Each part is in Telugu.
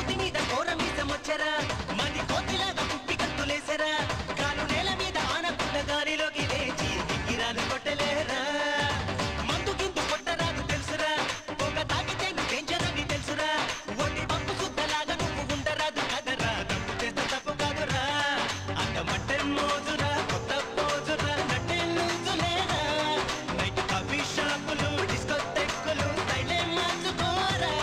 నెత్తి మీద కోర మీద మొచ్చరా మంది కోతిలాగా కుప్పి కత్తులేసరా కాలు నేల మీద ఆనకుండా గాలిలోకి లేచి దిగిరాలు కొట్టలేరా మందు గిందు కొట్టరాదు తెలుసురా పొగ తాగితే నువ్వేంచరని తెలుసురా ఒంటి పప్పు సుద్దలాగా నువ్వు ఉండరాదు కదరా తప్పు చేస్తే తప్పు కాదురా అంతమంటే మోజురా కొత్త పోజురా నటే లూజులేరా నైట్ కాఫీ షాపులు డిస్కోటెక్కులు స్టైలే మార్చుకోరా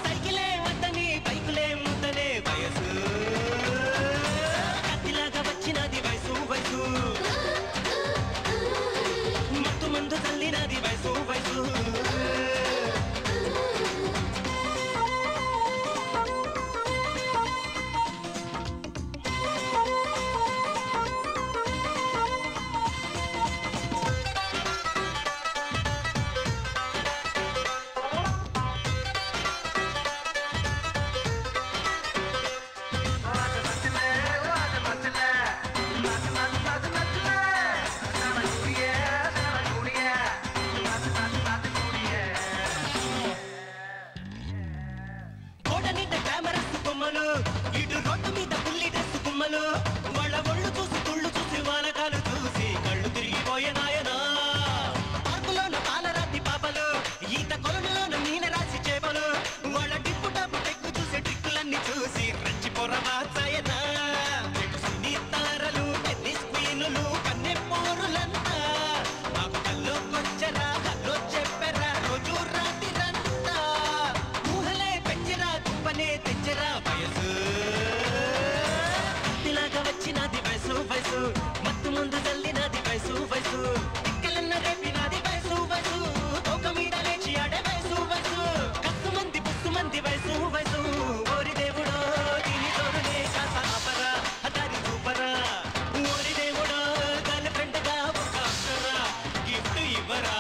సైకిలే వద్దని బైకులే ముద్దనే వయసు కత్తిలాగా వచ్చినది వయసు వయసు మత్తు మందు తల్లినది వయసు వయసు ఇటు రోడ్డు మీద పుల్లి డ్రెస్ గుమ్మలు వాళ్ళ ఒళ్ళు చూసి తుళ్ళు చూసి వానకాలు చూసి కళ్ళు తిరిగిపోయే నాయనా పార్కులోన పాలరాతి పాపలు ఈత కొలనులోన మీన రాసి చేపలు వాళ్ళ డిప్పు డబ్బు టెక్కు చూసి ట్రిక్కులన్నీ చూసి రెచ్చిపోరవా సాయనా సినీ తారలు టెన్నిస్ క్వీనులు కన్నె పోరులంతా మాకు కల్లోకొచ్చరా కల్లో చెప్పరా రోజు రాత్రిరంతా ఊహలే పెంచరా తుప్పనే తెచ్చరా వయసు కత్తిలాగా వచ్చినది వయసు వయసు మత్తు ముందు జల్లినది వయసు వయసు తిక్కలన్న రేపినది వయసు వయసు తోక మీద లేచి ఆడే వయసు వయసు కత్తు మంది పుస్తు మంది వయసు వయసు ఓరి దేవుడో దీని తోడునే కాస్త ఆపరా దారి చూపరా ఓరి దేవుడో గర్ల్ ఫ్రెండ్ గా ఒక అక్షరా గిఫ్ట్ ఇవ్వరా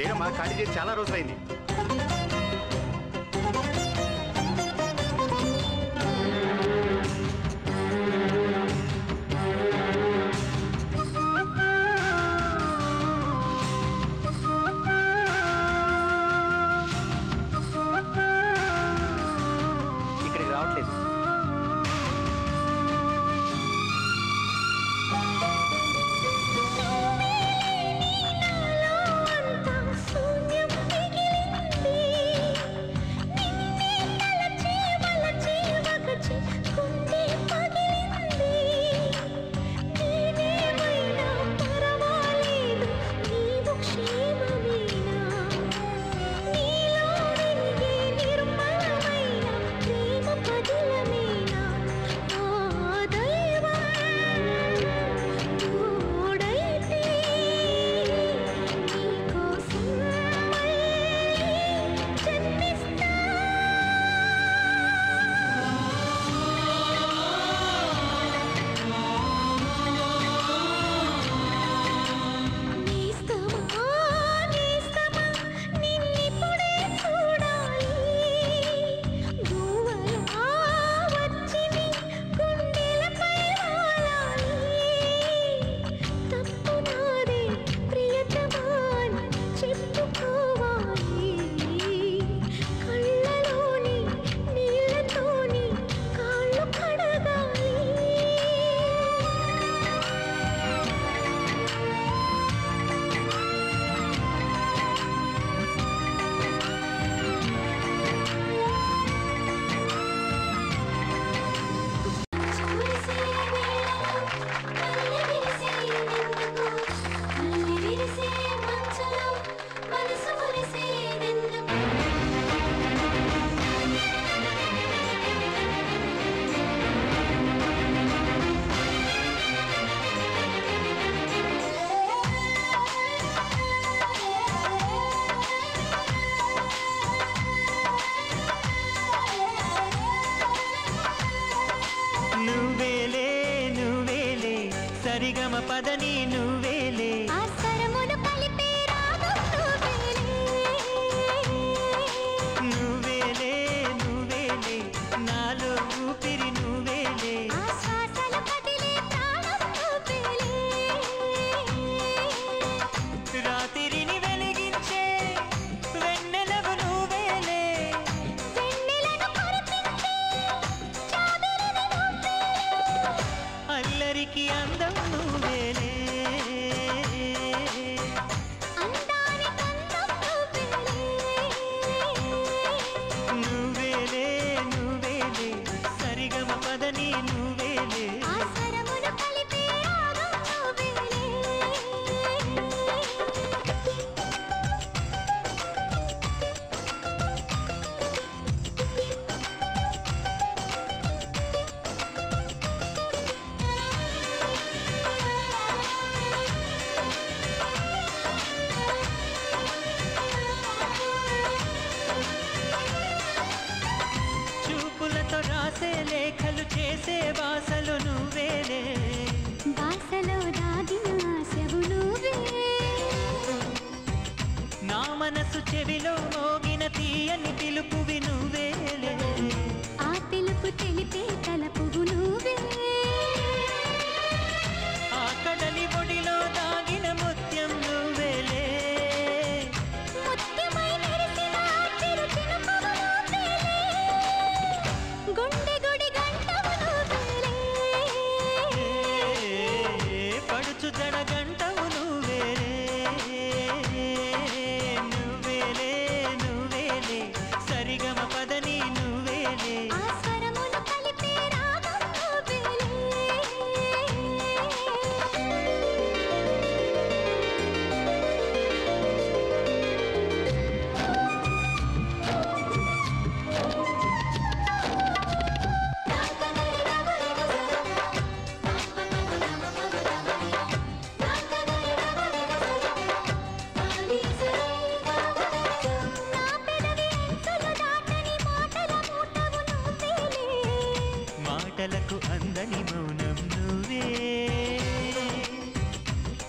లేదమ్మా, ఖాళీ చేసి చాలా రోజులైంది. ఇక్కడికి రావట్లేదు. సరిగమ పదని నువ్వేలే నువ్వేలే నువ్వేలే నాలో ఊపిరి నువ్వేలే రాత్రిని వెలిగించే వెన్నెలవు నువ్వేలే అల్లరికి అందం నువ్వేలే నువ్వేలే నువ్వేలే సరిగమ పదని నువ్వేలే చూపులతో రాసే లేఖలు చేసే బాసలు నువ్వేలే బాసలో దాగిన ఆశవు నువ్వే నా మనసు చెవిలో మోగిన తీయని పిలుపువి నువ్వేలే ఆ పిలుపు తెలిపే తలపువు నువ్వే ఆ కడలి ఒడిలో దాగిన ముత్యం నువ్వేలే ముత్యమై మెరిసిన చిరు చినుకువు నువ్వేలే గుండె గుడి గంటవు నువ్వేలే పడుచు జడ గంటవు నువ్వేలే నువ్వేలే నువ్వేలే సరిగమ పదని నువ్వేలే ఆ స్వరమును కలిపే రాగం నువ్వేలే నా పెదవి అంచులు దాటని మాటల మూటవు నువ్వేలే మాటలకు అందని మౌనం నువ్వే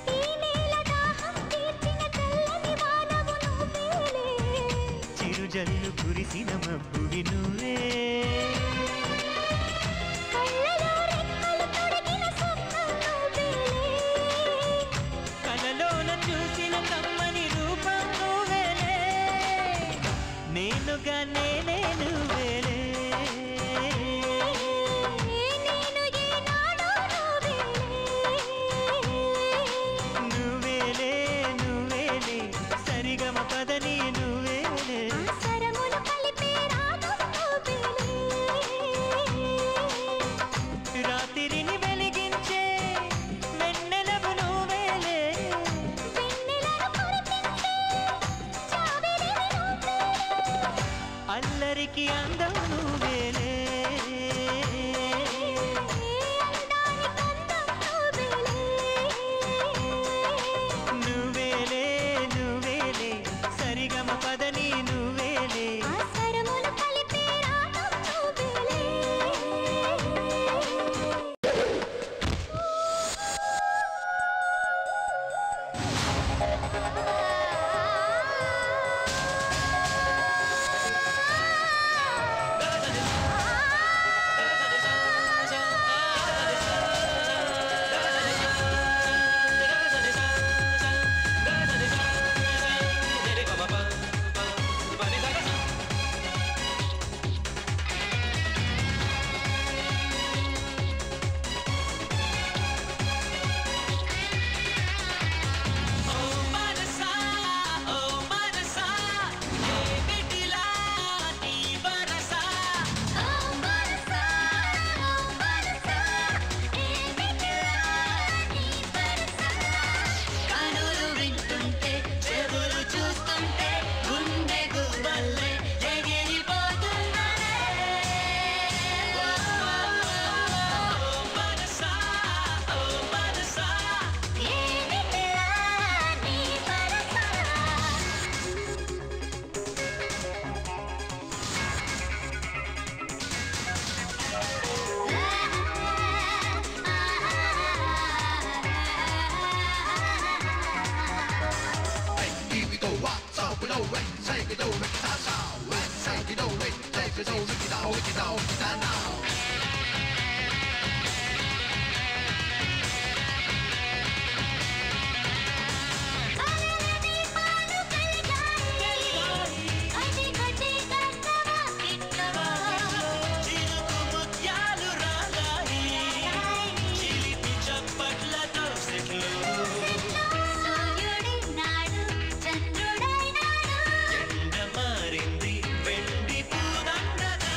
ఈ నేల దాహం తీర్చిన చల్లని వానవు జల్లు కురిసిన మబ్బువి నువ్వే కలలోన చూసిన కమ్మని రూపం నువ్వేలే నేనుగా నేనే నువ్వేలే నువ్వేలే నువ్వేలే సరిగమ పదని నువ్వేలే రాత్రిని వెలిగించే వెన్నెలవు నువ్వేలే అల్లరికి అందం నువ్వేలే నువ్వేలే నువ్వేలే సరిగమ పదని నువ్వేలే మారింది వెండి పూదండగా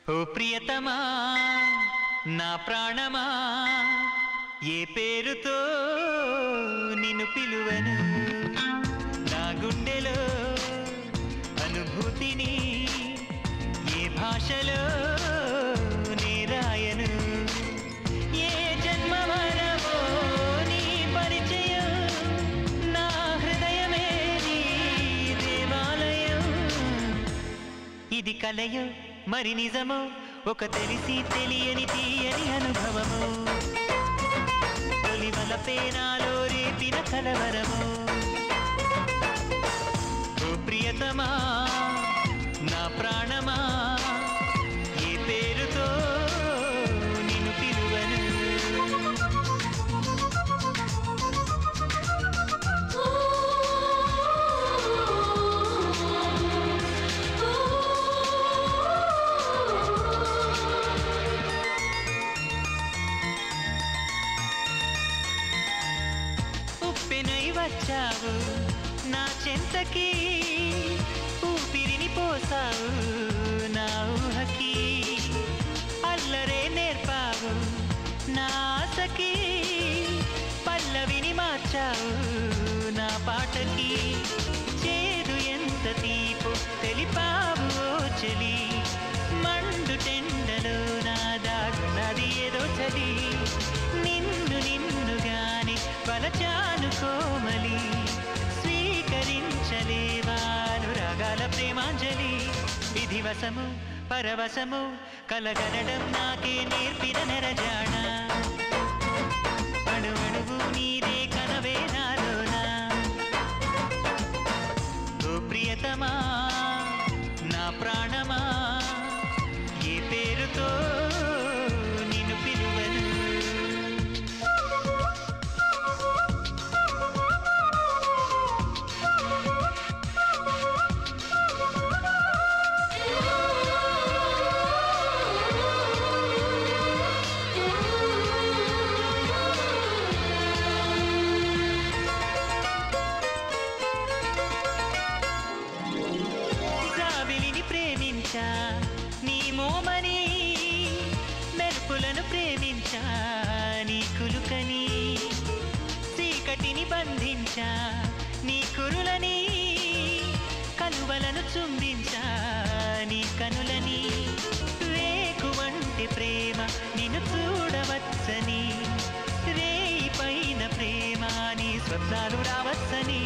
ఓ ప్రియతమా నా ప్రాణమా ఏ పేరుతో నిన్ను పిలువను నా గుండెలో అనుభూతిని ఏ భాషలో నే రాయను ఏ జన్మ వరమో నీ పరిచయం నా హృదయమే నీ దేవాలయం ఇది కలయో మరి నిజమో ఒక తెలిసి తెలియని తీయని అనుభవము తొలి వలపే నాలో రేపిన కలవరము ఓ ప్రియతమా నా ప్రాణమా ఏ పేరుతో నిన్ను పిలువను ఉప్పెనై వచ్చావు నా చెంతకి ఊపిరిని పోసావు నా ఊహకి అల్లరే నేర్పావు నా ఆశకి పల్లవిని మార్చావు నా పాటకి చేదు ఎంత తీపు తెలిపావు ఓ చెలి మండు టెండలో నా దాగున్నది ఏదో చలి నిన్ను నిన్నుగాని బలచాను కోమలి స్వీకరించలేవాను రాగాల ప్రేమాంజలి విధివశము పరవశము కలగనడం నాకే నేర్పిన నెరజాణ అణువణువు నీరే కనవే నాలోనా ఓ ప్రియతమా నా ప్రాణమా ఏ పేరుతో నిన్ను పిలువను నీ మోమని మెరుపులను ప్రేమించా నీ కులుకని చీకటిని బంధించా నీ కురులని కలువలను చుంబించా నీ కనులని వేకువంటి ప్రేమ నిన్ను చూడవచ్చని రేయి పైన ప్రేమ నీ స్వప్నాలు రావచ్చని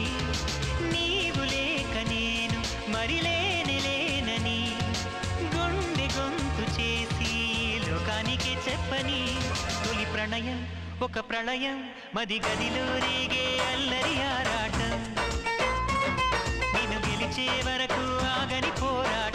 నీవు లేక నేను మరి లేనని గుండె గొంతు చేసి లోకానికి చెప్పని తొలి ప్రణయం ఒక ప్రళయం మది గదిలో రేగే అల్లరి ఆరాటం నిన్ను గెలిచే వరకు ఆగని పోరాటం